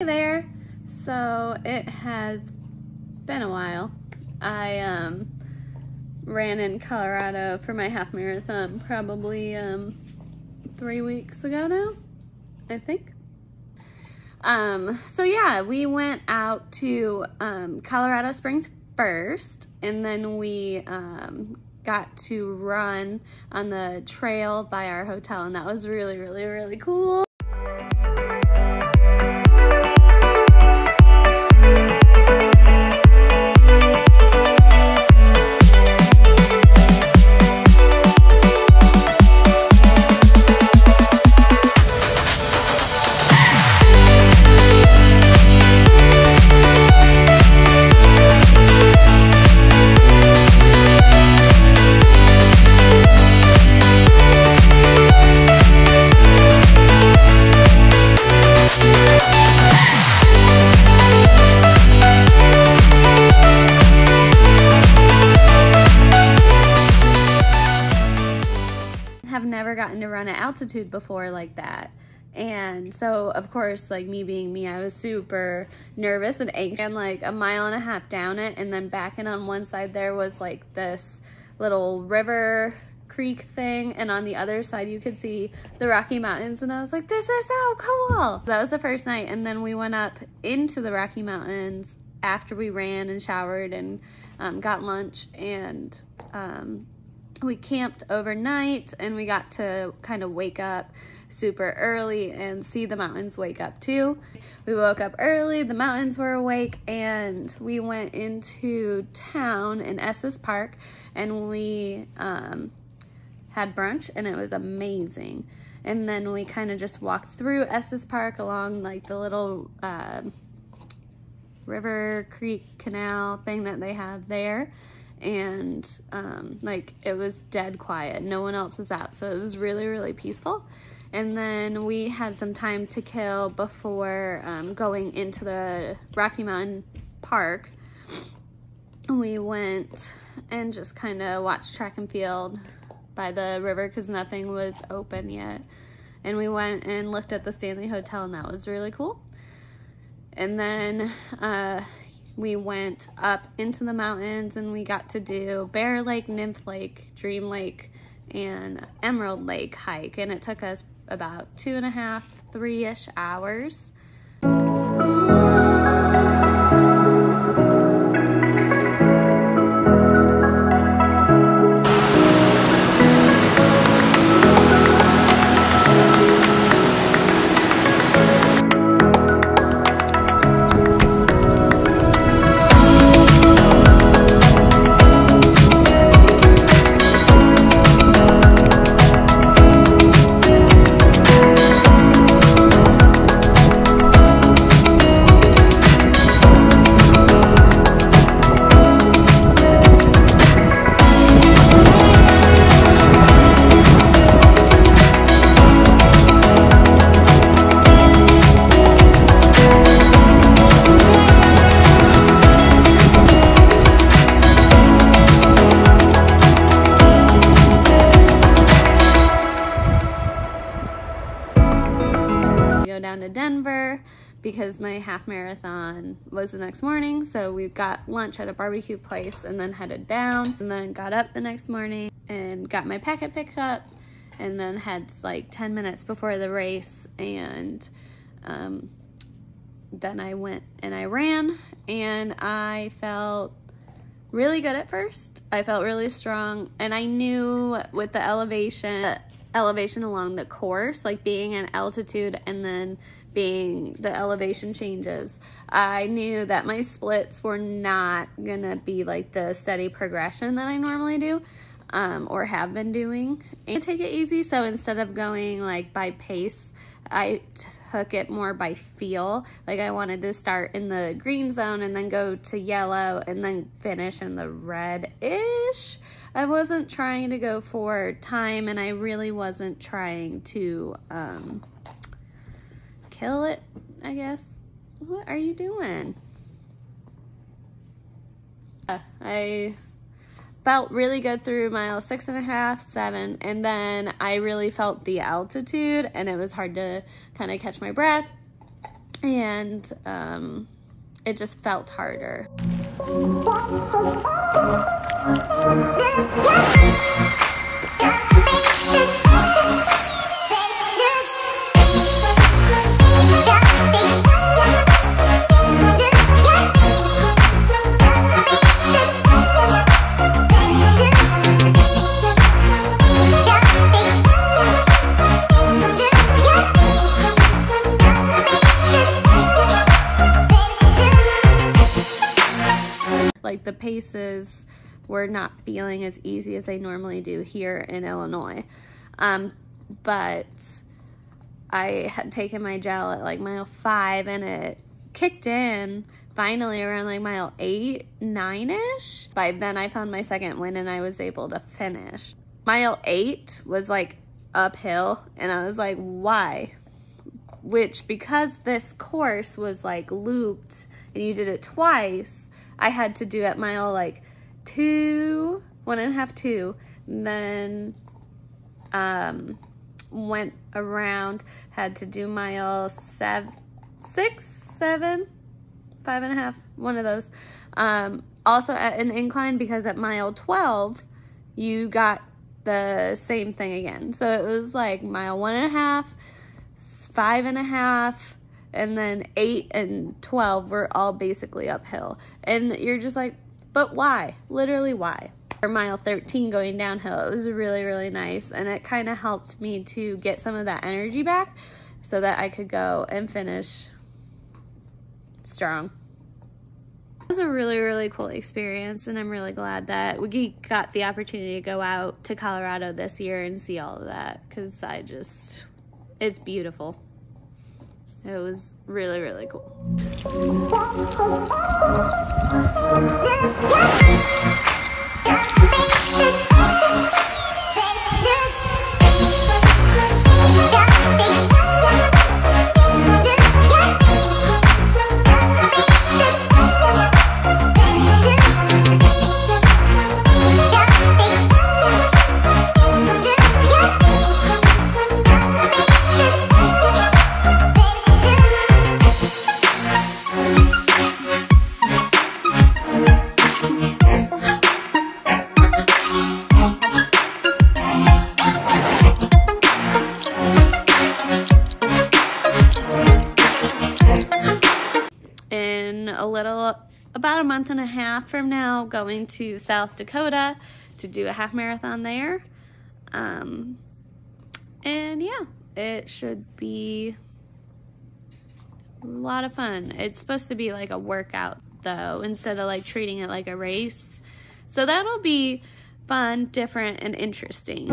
Hey there. So it has been a while. I ran in Colorado for my half marathon probably 3 weeks ago now, I think. So yeah, we went out to Colorado Springs first, and then we got to run on the trail by our hotel, and that was really cool. Have never gotten to run at altitude before like that, and so of course, like me being me, I was super nervous and anxious. And like a mile and a half down it, and then back in on one side there was like this little river creek thing, and on the other side you could see the Rocky Mountains, and I was like, this is so cool. That was the first night, and then we went up into the Rocky Mountains after we ran and showered and got lunch, and we camped overnight, and we got to kind of wake up super early and see the mountains wake up too. We woke up early, the mountains were awake, and we went into town in Estes Park, and we had brunch, and it was amazing. And then we kind of just walked through Estes Park along like the little river creek canal thing that they have there. And like it was dead quiet, no one else was out, so it was really peaceful. And then we had some time to kill before going into the Rocky Mountain Park. We went and just kind of watched track and field by the river because nothing was open yet, and we went and looked at the Stanley Hotel, and that was really cool. And then we went up into the mountains, and we got to do Bear Lake, Nymph Lake, Dream Lake, and Emerald Lake hike, and it took us about 2.5, 3-ish hours. Down to Denver because my half marathon was the next morning, so we got lunch at a barbecue place and then headed down, and then got up the next morning and got my packet picked up, and then had like 10 minutes before the race, and then I went and I ran, and I felt really good at first. I felt really strong, and I knew with the elevation along the course, like being at altitude and then being the elevation changes, I knew that my splits were not gonna be like the steady progression that I normally do or have been doing, and take it easy. So instead of going like by pace, I took it more by feel. Like I wanted to start in the green zone and then go to yellow and then finish in the red-ish. I wasn't trying to go for time, and I really wasn't trying to kill it, I guess. What are you doing? I felt really good through mile 6.5, 7, and then I really felt the altitude, and it was hard to kind of catch my breath. and it just felt harder. Like the paces were not feeling as easy as they normally do here in Illinois. But I had taken my gel at like mile 5 and it kicked in finally around like mile 8, 9-ish. By then I found my second wind and I was able to finish. Mile 8 was like uphill and I was like, why? Which, because this course was like looped and you did it twice, I had to do at mile like 2, 1.5, 2, and then went around, had to do mile 6, 7, 5.5, one of those. Also at an incline, because at mile 12 you got the same thing again. So it was like mile 1.5, 5.5, and then 8 and 12 were all basically uphill. And you're just like, but why? Literally, why? For mile 13 going downhill, it was really, really nice. And it kind of helped me to get some of that energy back so that I could go and finish strong. It was a really, really cool experience, and I'm really glad that we got the opportunity to go out to Colorado this year and see all of that, because it's beautiful. It was really, really cool. About a month and a half from now, going to South Dakota to do a half marathon there. And yeah, it should be a lot of fun. It's supposed to be like a workout though, instead of like treating it like a race. So that'll be fun, different, and interesting.